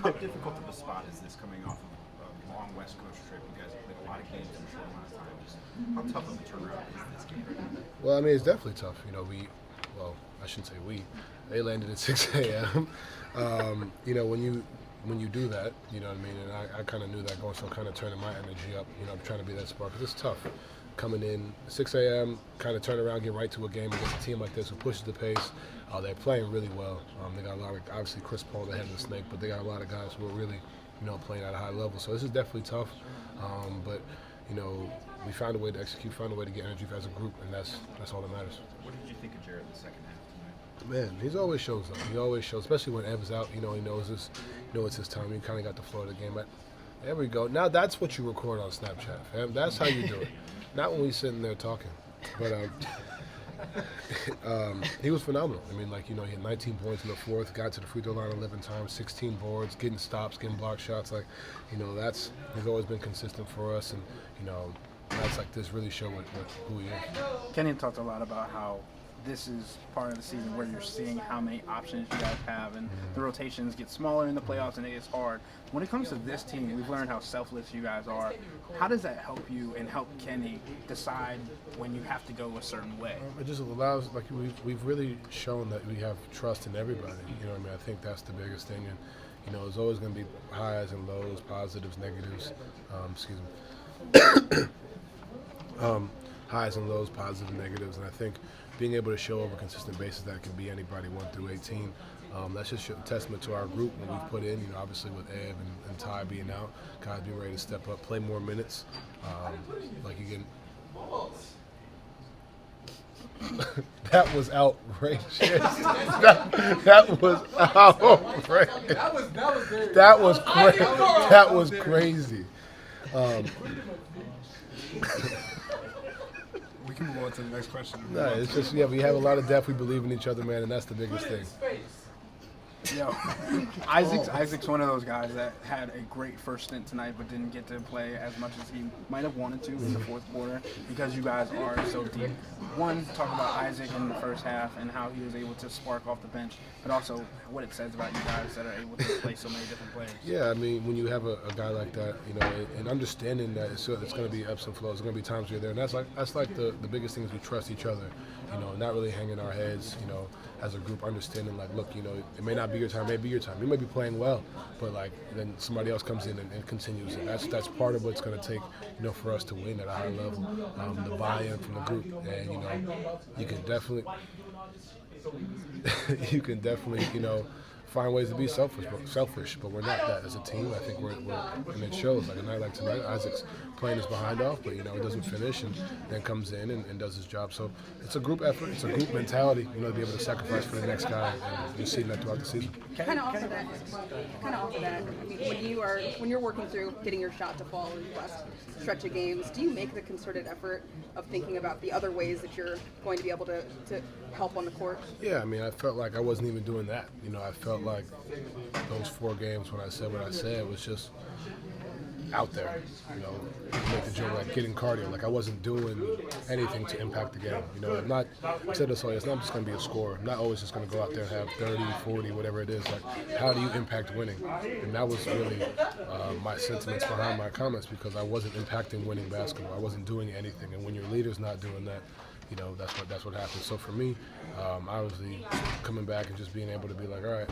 How difficult of a spot is this coming off of a long West Coast trip? You guys have played a lot of games in a short amount of time. Just how tough of a turnaround is this game? Well, I mean, it's definitely tough. I shouldn't say we. They landed at 6 a.m. When you do that, you know what I mean. And I kind of knew that going, so kind of turning my energy up. I'm trying to be that spark because it's tough. Coming in 6 a.m., kind of turn around, get right to a game against a team like this who pushes the pace. They're playing really well. They got a lot of, obviously Chris Paul, the head of the snake, but they got a lot of guys who are really, playing at a high level. So this is definitely tough. But we found a way to execute, found a way to get energy as a group, and that's all that matters. What did you think of Jared in the second half tonight? Man, he always shows up. He always shows, especially when Ev's out. He knows this. It's his time. He kind of got the flow of the game. But there we go. Now that's what you record on Snapchat, fam. That's how you do it. Not when we sitting there talking. But he was phenomenal. I mean, he had 19 points in the fourth, got to the free throw line 11 times, 16 boards, getting stops, getting block shots. He's always been consistent for us, and nights like this really show who he is. Kenny talked a lot about how this is part of the season where you're seeing how many options you guys have, and the rotations get smaller in the playoffs, and it gets hard. When it comes to this team, we've learned how selfless you guys are. How does that help you and help Kenny decide when you have to go a certain way? It just allows, we've really shown that we have trust in everybody. I think that's the biggest thing. And, there's always going to be highs and lows, positives, negatives. Highs and lows, positives and negatives. And I think being able to show over a consistent basis that it can be anybody 1 through 18, that's just a testament to our group when we've put in, obviously with Ev and Ty being out, guys being ready to step up, play more minutes. That was outrageous. that was outrageous. That was crazy. We can move on to the next question. No, it's just, we have a lot of depth. We believe in each other, man, and that's the biggest thing. Yo, Isaac's one of those guys that had a great first stint tonight, but didn't get to play as much as he might have wanted to in the fourth quarter because you guys are so deep. One, talk about Isaac in the first half and how he was able to spark off the bench, but also what it says about you guys that are able to play so many different players. Yeah, I mean, when you have a guy like that, and understanding that it's going to be ups and flows, there's going to be times where you're there, and that's the biggest thing is we trust each other, not really hanging our heads, as a group, understanding look, it may not be your time, it may be your time. You may be playing well, but then somebody else comes in and continues it. That's part of what's going to take, for us to win at a high level. The buy-in from the group, and you can definitely, find ways to be selfish, but we're not that as a team. I think we're and it shows. Like a night like tonight, Isaac's playing his behind off, but he doesn't finish and then comes in and does his job. So it's a group effort, it's a group mentality, to be able to sacrifice for the next guy, and you're seeing that throughout the season. Kind of off of that. I mean, when you're working through getting your shot to fall in the last stretch of games, do you make the concerted effort of thinking about the other ways that you're going to be able to help on the court? Yeah, I mean, I felt like I wasn't even doing that. I felt like those 4 games when I said what I said was just out there, make the joke like getting cardio. Like I wasn't doing anything to impact the game. I'm not, I said this always, it's not just going to be a scorer. I'm not always just going to go out there and have 30, 40, whatever it is. Like, how do you impact winning? And that was really my sentiments behind my comments, because I wasn't impacting winning basketball. I wasn't doing anything. And when your leader's not doing that, that's what happens. So for me, obviously coming back and just being able to be like, all right,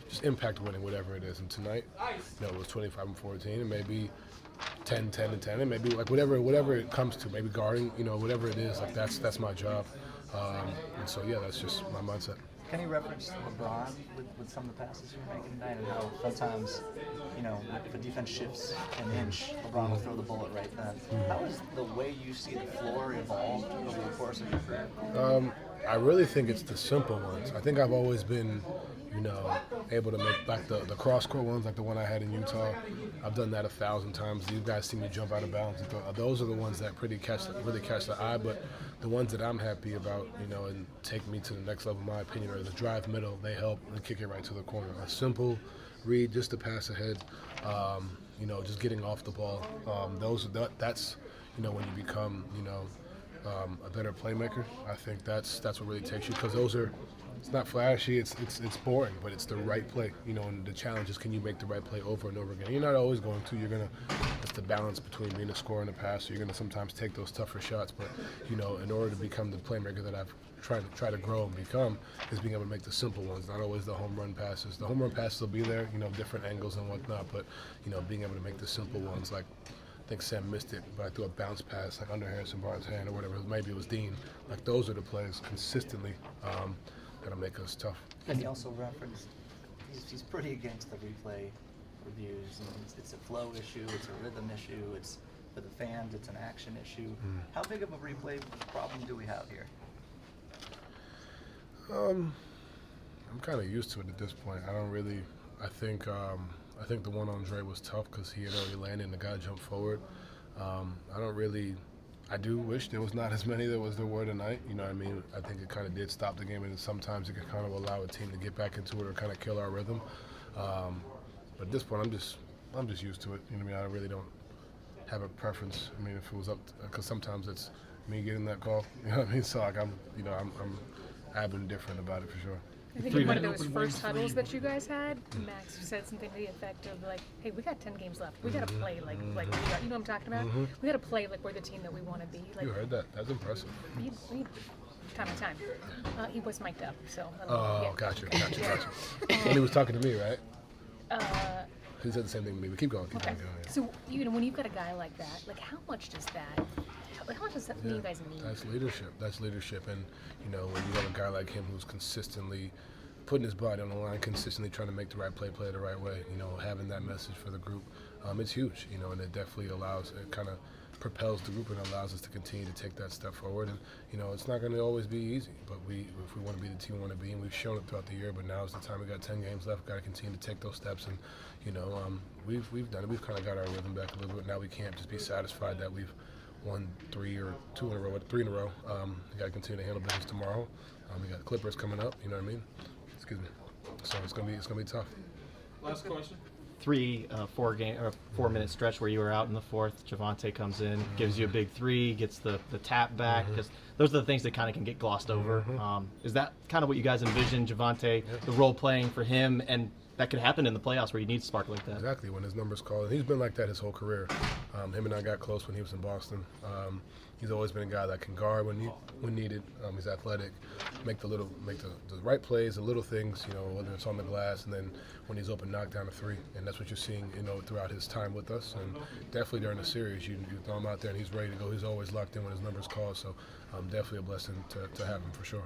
just impact winning, whatever it is. And tonight, it was 25-14, and maybe 10-10-10, and maybe like whatever it comes to, maybe guarding, whatever it is. Like that's my job. And so yeah, that's just my mindset. Can you reference LeBron with some of the passes you were making tonight, and how sometimes, if the defense shifts an inch, LeBron will throw the bullet right then? How is the way you see the floor evolved over the course of your career? I really think it's the simple ones. I think I've always been, able to make like the cross-court ones, like the one I had in Utah. I've done that 1,000 times. You guys see me jump out of bounds. Those are the ones that really catch the eye. But the ones that I'm happy about, and take me to the next level, in my opinion, are the drive middle. They help and kick it right to the corner. A simple read, just to pass ahead. Just getting off the ball. That's when you become, a better playmaker. I think that's what really takes you, because those are It's not flashy. It's boring, but it's the right play. You know, and the challenge is, can you make the right play over and over again? You're not always going to. You're gonna. It's the balance between being a scorer and a passer. You're gonna sometimes take those tougher shots, but you know, in order to become the playmaker that I've try to grow and become, is being able to make the simple ones, not always the home run passes. The home run passes will be there, you know, different angles and whatnot, but you know, being able to make the simple ones, like I think Sam missed it, but I threw a bounce pass like under Harrison Barnes' hand or whatever. Maybe it was Dean. Like those are the plays consistently that'll make us tough. And he also referenced he's pretty against the replay reviews. And it's a flow issue, it's a rhythm issue, it's for the fans, it's an action issue. How big of a replay problem do we have here? I'm kind of used to it at this point. I don't really. I think the one on Dre was tough because he had already landed and the guy jumped forward. I don't really. I do wish there was not as many there were tonight. You know what I mean? I think it kind of did stop the game, and sometimes it could kind of allow a team to get back into it or kind of kill our rhythm. But at this point, I'm just used to it. You know what I mean? I really don't have a preference. I mean, if it was up, because sometimes it's me getting that call. You know what I mean? So like I've been different about it for sure. I think in one of those first huddles that you guys had, Max said something to the effect of like, "Hey, we got 10 games left. We got to play like we are." You know what I'm talking about? We got to play like we're the team that we want to be. Like, You heard that? That's impressive. we time to time. He was mic'd up, so. Gotcha. And he was talking to me, right? He said the same thing to me, but keep going. Okay. Going, yeah. So when you've got a guy like that, like how much does that you guys need? That's leadership, and you know, when you have a guy like him who's consistently putting his body on the line, consistently trying to make the right play the right way, you know, having that message for the group, it's huge, you know, and it definitely it kind of propels the group and allows us to continue to take that step forward. And you know, it's not going to always be easy, but if we want to be the team we want to be, and we've shown it throughout the year, but now is the time. We got 10 games left. Got to continue to take those steps, and you know, we've done it. We've kind of got our rhythm back a little bit. Now we can't just be satisfied that we've won 3 or 2 in a row, 3 in a row. We got to continue to handle business tomorrow. We got the Clippers coming up. You know what I mean? Excuse me. So it's gonna be tough. Last question. 4-minute stretch where you were out in the fourth. Javonte comes in, gives you a big three, gets the tap back. Because those are the things that kind of can get glossed over. Is that kind of what you guys envision, Javonte, the role playing for him, and that could happen in the playoffs where you need to spark like that? Exactly, when his numbers call. He's been like that his whole career. Him and I got close when he was in Boston. He's always been a guy that can guard when needed. He's athletic, make the right plays, the little things, you know, whether it's on the glass, and then when he's open, knock down a three. And that's what you're seeing, you know, throughout his time with us. And definitely during the series, you throw him out there and he's ready to go. He's always locked in when his numbers call. So definitely a blessing to have him for sure.